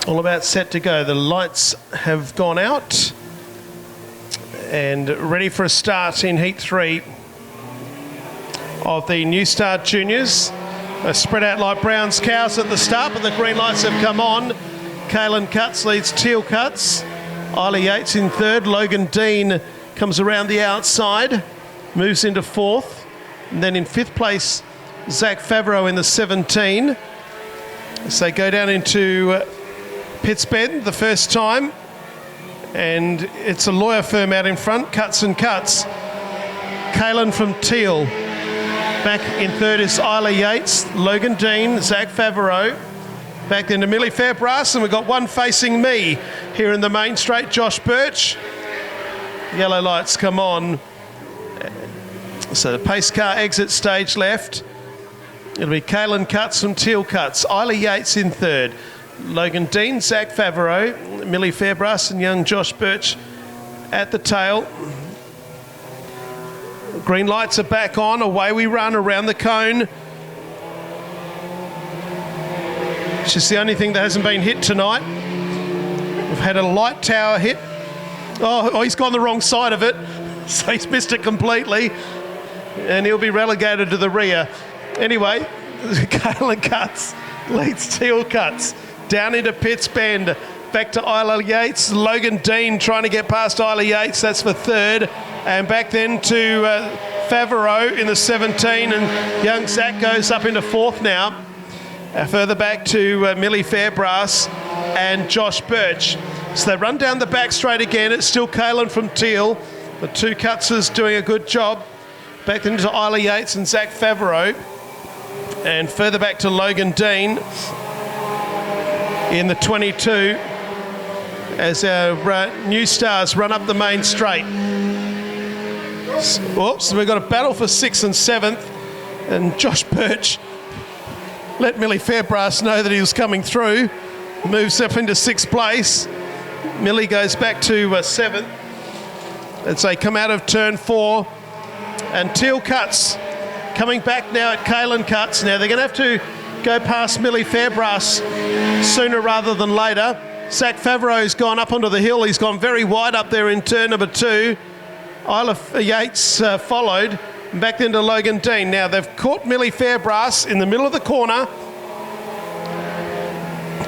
All about set to go. The lights have gone out and ready for a start in Heat 3 of the New Start Juniors. They spread out like Brown's cows at the start, but the green lights have come on. Kaylin Cutts leads Teal Cutts. Isla Yates in third. Logan Dean comes around the outside, moves into fourth. And then in fifth place, Zach Favreau in the 17. As they go down into Pitts Bend the first time, and it's a lawyer firm out in front, Cutts and Cutts. Kaylin from Teal. Back in third is Isla Yates, Logan Dean, Zach Favreau. Back into Millie Fairbrass, and we've got one facing me here in the main straight, Josh Birch. Yellow lights come on. So the pace car exit stage left. It'll be Kaylin Cutts from Teal Cutts. Isla Yates in third. Logan Dean, Zach Favreau, Millie Fairbrass and young Josh Birch at the tail. Green lights are back on. Away we run around the cone. It's just the only thing that hasn't been hit tonight. We've had a light tower hit. Oh, he's gone the wrong side of it. So he's missed it completely. And he'll be relegated to the rear. Anyway, Kaylin Cutts leads Teal Cutts. Down into Pitts Bend, back to Isla Yates. Logan Dean trying to get past Isla Yates, that's for third. And back then to Favreau in the 17, and young Zach goes up into fourth now. Further back to Millie Fairbrass and Josh Birch. So they run down the back straight again. It's still Kaylin from Teal. The two Cuttses doing a good job. Back into Isla Yates and Zach Favreau. And further back to Logan Dean in the 22 as our new stars run up the main straight. Oops, we've got a battle for 6th and 7th, and Josh Birch let Millie Fairbrass know that he was coming through, moves up into 6th place. Millie goes back to 7th as they come out of turn 4, and Teal Cutts coming back now at Kaylin Cutts. Now they're going to have to go past Millie Fairbrass sooner rather than later. Zach Favreau's gone up onto the hill. He's gone very wide up there in turn number 2. Isla Yates followed. Back into Logan Dean. Now they've caught Millie Fairbrass in the middle of the corner.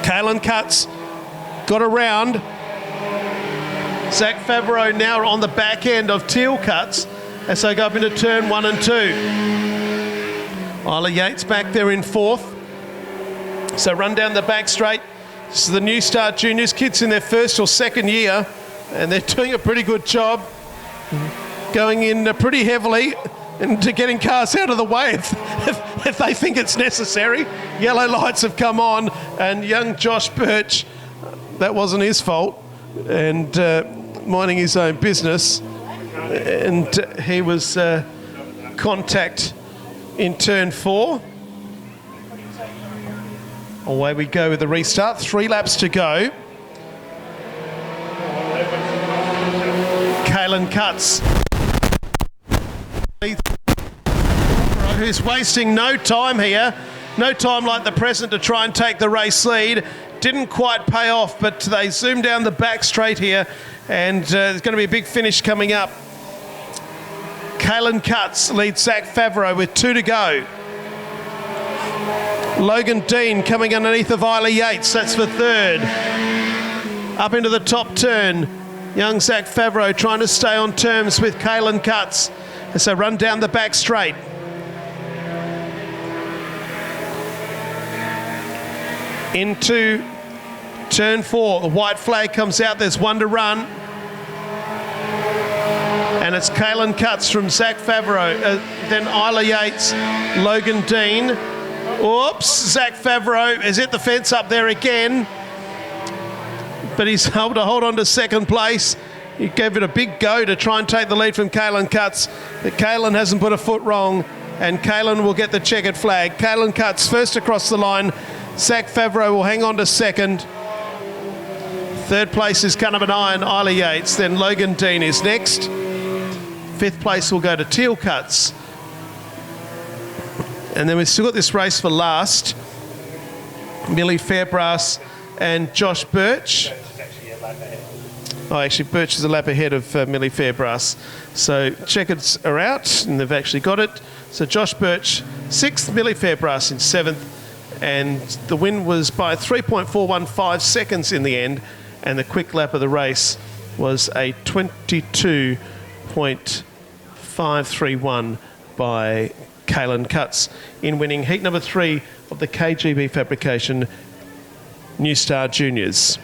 Kaylin Cutts got around. Zach Favreau now on the back end of Teal Cutts as they go up into turn 1 and 2. Isla Yates back there in fourth. So run down the back straight. This is the New Start Juniors, kids in their first or second year, and they're doing a pretty good job going in pretty heavily and getting cars out of the way if they think it's necessary. Yellow lights have come on, and young Josh Birch, that wasn't his fault, and minding his own business, and he was contact in turn 4. Away we go with the restart. 3 laps to go. Kaylin Cutts, who's wasting no time here. No time like the present to try and take the race lead. Didn't quite pay off, but they zoom down the back straight here, and there's going to be a big finish coming up. Kaylin Cutts leads Zach Favreau with 2 to go. Logan Dean coming underneath of Isla Yates, that's for third. Up into the top turn, young Zach Favreau trying to stay on terms with Kaylin Cutts as they run down the back straight. Into turn 4, the white flag comes out, there's 1 to run. And it's Kaylin Cutts from Zach Favreau, then Isla Yates, Logan Dean. Oops, Zach Favreau has hit the fence up there again, but he's able to hold on to second place. He gave it a big go to try and take the lead from Kaylin Cutts, but Kaylin hasn't put a foot wrong, and Kaylin will get the checkered flag. Kaylin Cutts first across the line. Zach Favreau will hang on to second. Third place is car number 9, Isla Yates. Then Logan Dean is next. 5th place will go to Teal Cutts. And then we've still got this race for last. Millie Fairbrass and Josh Birch. Oh, actually, Birch is a lap ahead of Millie Fairbrass. So Checkers are out, and they've actually got it. So Josh Birch, 6th, Millie Fairbrass in 7th, and the win was by 3.415 seconds in the end, and the quick lap of the race was a 22.531 by Kaylin Cutts in winning heat number 3 of the KGB Fabrication New Star Juniors.